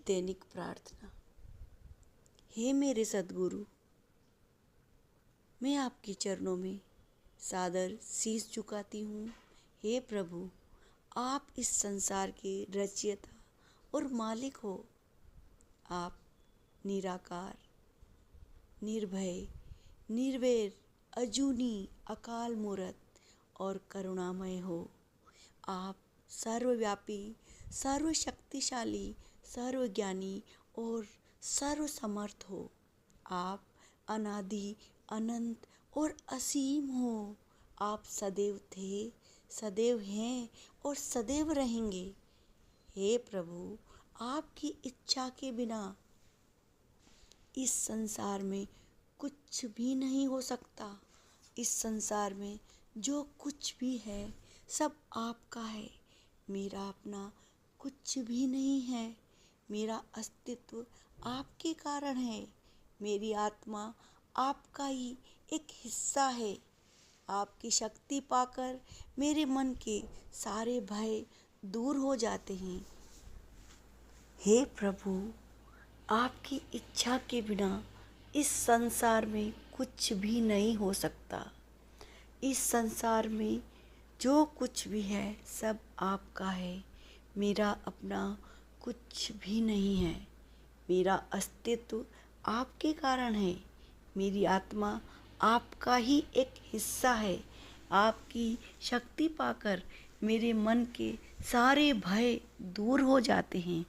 दैनिक प्रार्थना। हे मेरे सद्गुरु, मैं आपके चरणों में सादर शीश झुकाती हूँ। हे प्रभु, आप इस संसार के रचयिता और मालिक हो। आप निराकार, निर्भय, निर्वैर, अजूनी, अकाल मूरत और करुणामय हो। आप सर्वव्यापी, सर्वशक्तिशाली, सर्वज्ञानी और सर्वसमर्थ हो। आप अनादि, अनंत और असीम हो। आप सदैव थे, सदैव हैं और सदैव रहेंगे। हे प्रभु, आपकी इच्छा के बिना इस संसार में कुछ भी नहीं हो सकता। इस संसार में जो कुछ भी है सब आपका है। मेरा अपना कुछ भी नहीं है। मेरा अस्तित्व आपके कारण है। मेरी आत्मा आपका ही एक हिस्सा है। आपकी शक्ति पाकर मेरे मन के सारे भय दूर हो जाते हैं। हे प्रभु, आपकी इच्छा के बिना इस संसार में कुछ भी नहीं हो सकता। इस संसार में जो कुछ भी है सब आपका है। मेरा अपना कुछ भी नहीं है। मेरा अस्तित्व आपके कारण है। मेरी आत्मा आपका ही एक हिस्सा है। आपकी शक्ति पाकर मेरे मन के सारे भय दूर हो जाते हैं।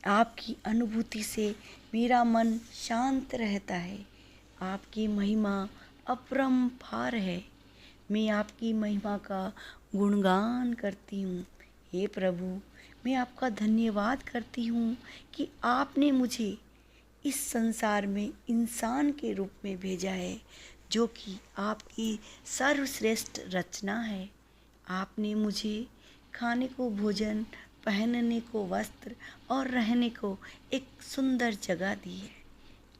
आपकी अनुभूति से मेरा मन शांत रहता है। आपकी महिमा अपरंपार है। मैं आपकी महिमा का गुणगान करती हूँ। हे प्रभु, मैं आपका धन्यवाद करती हूँ कि आपने मुझे इस संसार में इंसान के रूप में भेजा है, जो कि आपकी सर्वश्रेष्ठ रचना है। आपने मुझे खाने को भोजन, पहनने को वस्त्र और रहने को एक सुंदर जगह दी है।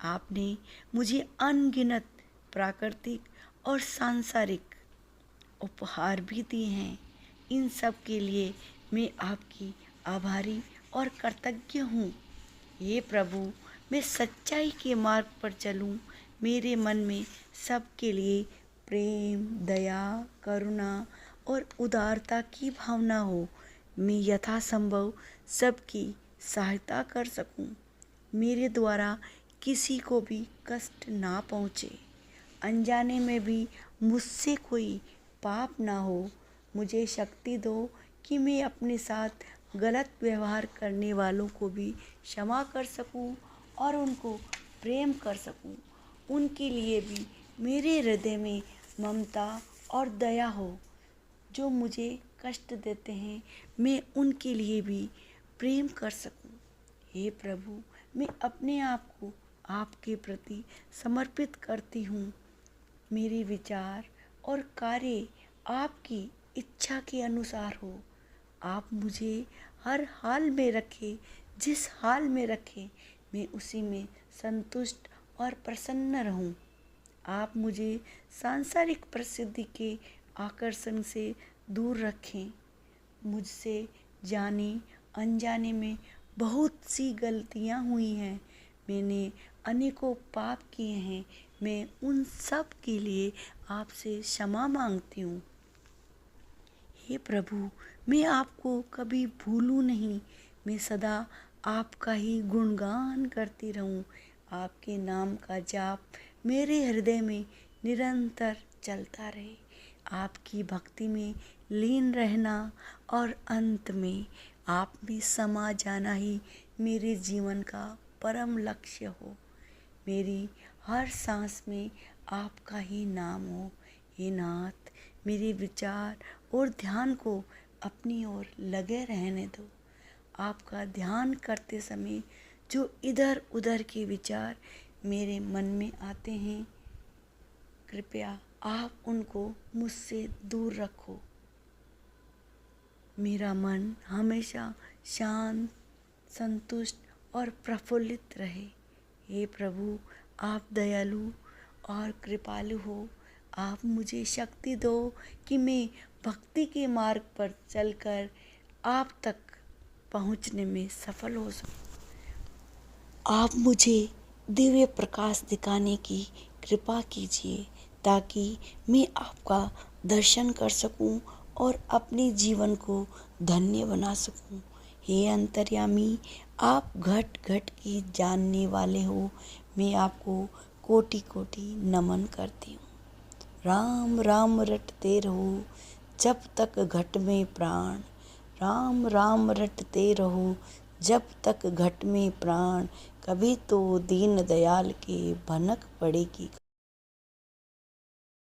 आपने मुझे अनगिनत प्राकृतिक और सांसारिक उपहार भी दिए हैं। इन सब के लिए मैं आपकी आभारी और कृतज्ञ हूँ। हे प्रभु, मैं सच्चाई के मार्ग पर चलूँ। मेरे मन में सबके लिए प्रेम, दया, करुणा और उदारता की भावना हो। मैं यथासंभव सबकी सहायता कर सकूं। मेरे द्वारा किसी को भी कष्ट ना पहुँचे। अनजाने में भी मुझसे कोई पाप ना हो। मुझे शक्ति दो कि मैं अपने साथ गलत व्यवहार करने वालों को भी क्षमा कर सकूं और उनको प्रेम कर सकूं। उनके लिए भी मेरे हृदय में ममता और दया हो। जो मुझे कष्ट देते हैं, मैं उनके लिए भी प्रेम कर सकूं। हे प्रभु, मैं अपने आप को आपके प्रति समर्पित करती हूँ। मेरे विचार और कार्य आपकी इच्छा के अनुसार हो। आप मुझे हर हाल में रखें। जिस हाल में रखें, मैं उसी में संतुष्ट और प्रसन्न रहूं। आप मुझे सांसारिक प्रसिद्धि के आकर्षण से दूर रखें। मुझसे जाने अनजाने में बहुत सी गलतियां हुई हैं। मैंने अनेकों पाप किए हैं। मैं उन सब के लिए आपसे क्षमा मांगती हूँ। हे प्रभु, मैं आपको कभी भूलूं नहीं। मैं सदा आपका ही गुणगान करती रहूं। आपके नाम का जाप मेरे हृदय में निरंतर चलता रहे। आपकी भक्ति में लीन रहना और अंत में आप में समा जाना ही मेरे जीवन का परम लक्ष्य हो। मेरी हर सांस में आपका ही नाम हो। हे नाथ, मेरे विचार और ध्यान को अपनी ओर लगे रहने दो। आपका ध्यान करते समय जो इधर उधर के विचार मेरे मन में आते हैं, कृपया आप उनको मुझसे दूर रखो। मेरा मन हमेशा शांत, संतुष्ट और प्रफुल्लित रहे। हे प्रभु, आप दयालु और कृपालु हो। आप मुझे शक्ति दो कि मैं भक्ति के मार्ग पर चलकर आप तक पहुंचने में सफल हो सकूं। आप मुझे दिव्य प्रकाश दिखाने की कृपा कीजिए ताकि मैं आपका दर्शन कर सकूं और अपने जीवन को धन्य बना सकूं। हे अंतर्यामी, आप घट घट की जानने वाले हो। मैं आपको कोटि कोटि नमन करती हूँ। राम राम रटते रहो जब तक घट में प्राण, राम राम रटते रहो जब तक घट में प्राण, कभी तो दीन दयाल के भनक पड़ेगी।